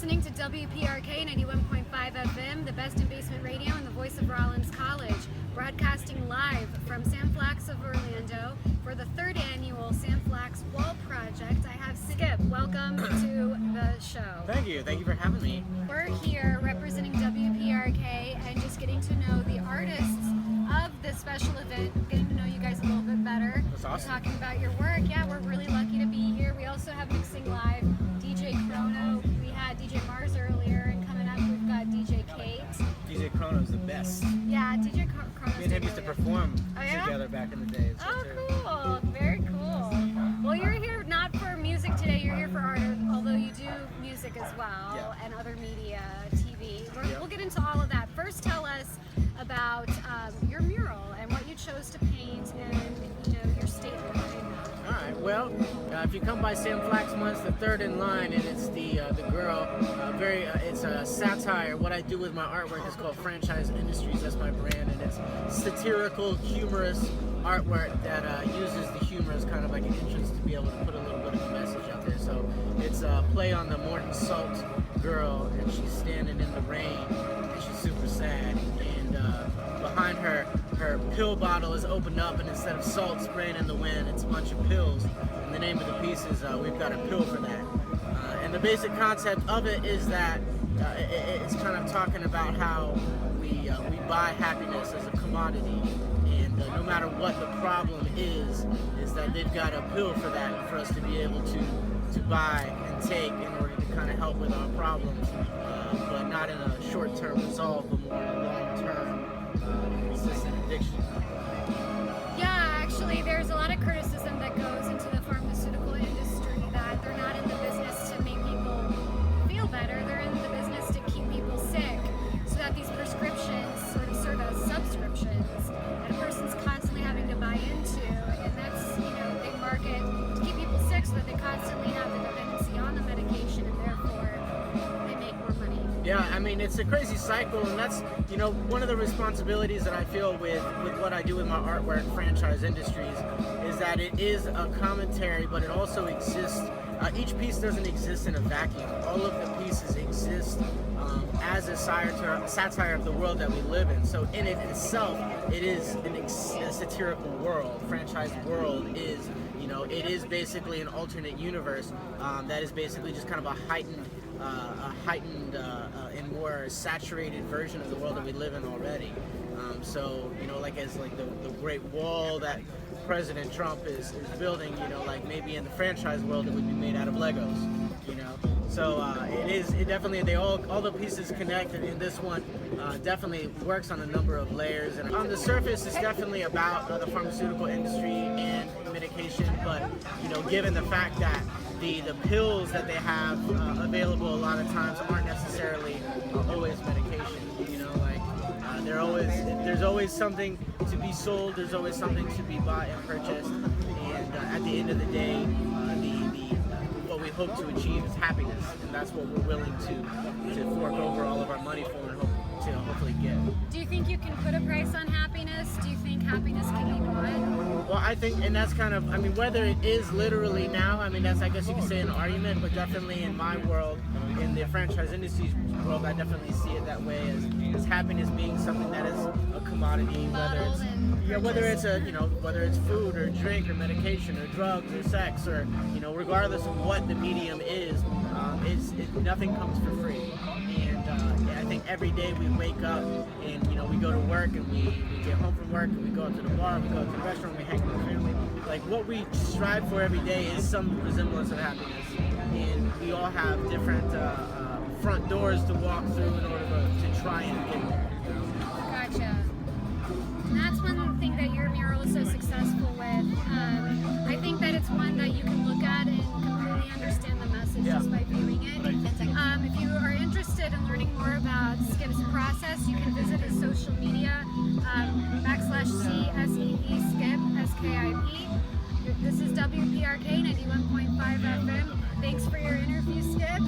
listening to WPRK 91.5 FM, the best in basement radio and the voice of Rollins College, broadcasting live from Sam Flax of Orlando for the third annual Sam Flax Wall Project. I have Skip. Welcome to the show. Thank you. Thank you for having me. We're here representing WPRK and just getting to know the artists of this special event, getting to know you guys a little bit better. That's awesome. Talking about your work. Yeah, we're really lucky to be here. We also have mixing live DJ Chrono. We had DJ Mars earlier, and coming up we've got DJ Kate. DJ Chrono's the best. Yeah, DJ Chrono's Me and him used to perform yeah? together back in the day. Oh, cool. Very cool. Well, you're here not for music today, you're here for art, although you do music as well, Yeah. and other media, TV. We'll get into all of that. First, tell us about your mural and what you chose to paint and your statement behind that. All right. Well, if you come by Sam Flax once, the third in line, and it's the girl. It's a satire. What I do with my artwork is called Franchise Industries. That's my brand, and it's satirical, humorous artwork that uses the humor as kind of like an entrance to be able to put a little bit of a message out there. So it's a play on the Morton Salt girl, and she's standing in the rain, and she's super sad, and behind her pill bottle is opened up, and instead of salt spraying in the wind, it's a bunch of pills. And the name of the piece is We've Got a Pill for That. And the basic concept of it is that it's kind of talking about how we buy happiness as a commodity, and no matter what the problem is that they've got a pill for that for us to be able to buy and take in order to kind of help with our problems, but not in a short-term resolve, but more in a long-term consistent addiction. Yeah, actually, there's a lot of criticism that goes into the pharmaceutical industry that they're not in the business to make people feel better. They're in the business to keep people sick, so that these prescriptions sort of serve as subscriptions that a person's constantly having to buy into, and that's they market to keep people sick so that they constantly have the dependency on the medication, and therefore they make more money. Yeah, I mean, it's a crazy cycle, and that's, one of the responsibilities that I feel with what I do with my artwork, Franchise Industries, is that it is a commentary, but it also exists. Each piece doesn't exist in a vacuum. All of the pieces exist as a satire of the world that we live in. So in it itself, it is a satirical world. Franchise world is, it is basically an alternate universe that is basically just kind of a heightened and more saturated version of the world that we live in already. So, like the Great Wall that President Trump is building, like maybe in the franchise world it would be made out of Legos, So it definitely, all the pieces connect, and this one definitely works on a number of layers. And on the surface, it's definitely about the pharmaceutical industry and medication, but given the fact that the pills that they have available a lot of times aren't necessarily always medication. There's always something to be sold. There's always something to be bought and purchased. And at the end of the day, what we hope to achieve is happiness, and that's what we're willing to fork over all of our money for and hope to hopefully get. Do you think you can put a price on happiness? Do you think happiness can be bought? Well, I think, and that's kind of, whether it is literally now, that's, I guess you could say, an argument, but definitely in my world, in the franchise industry world, I definitely see it that way, as happiness being something that is a commodity, whether it's food or drink or medication or drugs or sex or, regardless of what the medium is, nothing comes for free. And I think every day we wake up and we go to work and we get home from work and we go out to the bar, we go out to the restaurant, we hang with the family. Like, what we strive for every day is some resemblance of happiness, and we all have different front doors to walk through in order to try and get there. Gotcha. And that's one thing that your mural is so successful with. I think that it's one that you can look at and completely understand the message just by viewing it. If you are interested in learning more about Skip's process, you can visit his social media, /CSEE Skip, SKIP. This is WPRK 91.5 FM. Thanks for your interview, Skip.